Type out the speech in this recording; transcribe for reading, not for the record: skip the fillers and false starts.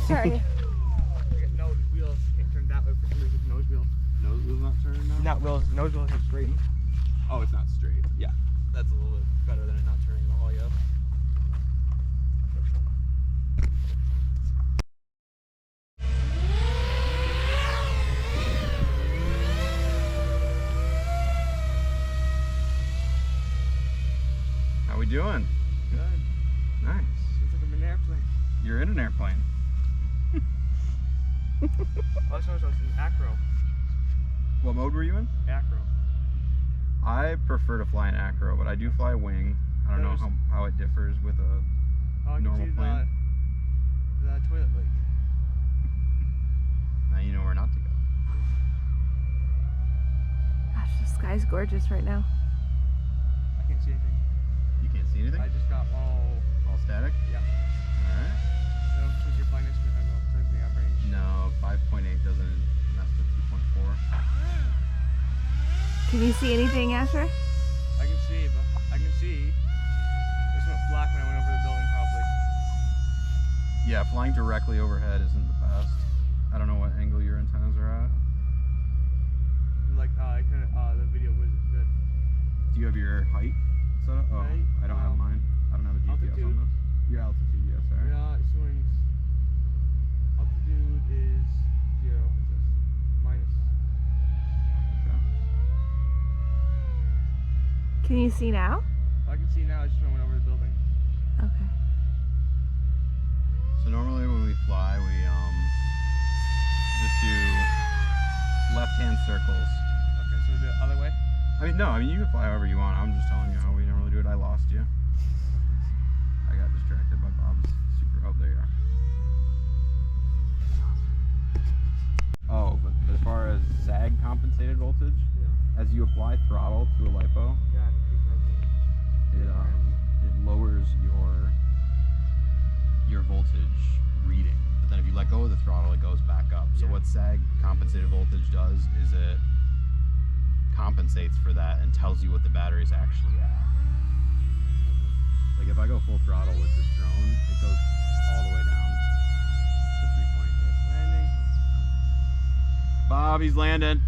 Sorry. Nose wheels can't turn that way for some reason. Nose wheel. Nose wheel's not turning now? Not wheels. Nose wheel isn't straight. Oh, it's not straight. Yeah, that's a little bit better than it not turning all the way up. How we doing? Good. Nice. It's like I'm in an airplane. You're in an airplane. Also, I was in acro. What mode were you in? Acro. I prefer to fly an acro, but I do fly wing. I don't know how it differs with a normal plane. The toilet lake. Now you know where not to go. Gosh, the sky's gorgeous right now. I can't see anything. You can't see anything? I just got all static? Yeah. Alright. No, because you're flying next to it, I don't know if it's anything out of range. No, 5.8 doesn't mess with 2.4. Can you see anything, Asher? I can see, but I can see. This went black when I went over the building, probably. Yeah, flying directly overhead isn't the best. I don't know what angle your antennas are at. Like, the video wasn't good. Do you have your height set up? Oh, Height, I don't have mine. I don't have a GPS altitude. on this. Your altitude, yes, sorry. Yeah, it's showing. Altitude is 0. It says minus. Okay. Can you see now? I can see now. I just went over the building. Okay. So normally when we fly, we just do left-hand circles. Okay, so the other way? I mean, no, you can fly however you want. I'm just telling you how we normally do it. I lost you. I got distracted by Bob's super. Oh, there you are. Oh, but as far as sag compensated voltage, as you apply throttle to a LiPo, it lowers your voltage reading. But then if you let go of the throttle, it goes back up. So what sag compensated voltage does is it compensates for that and tells you what the battery's actually at. Like if I go full throttle with this drone, it goes all the way down to 320. Landing. Bob, he's landing.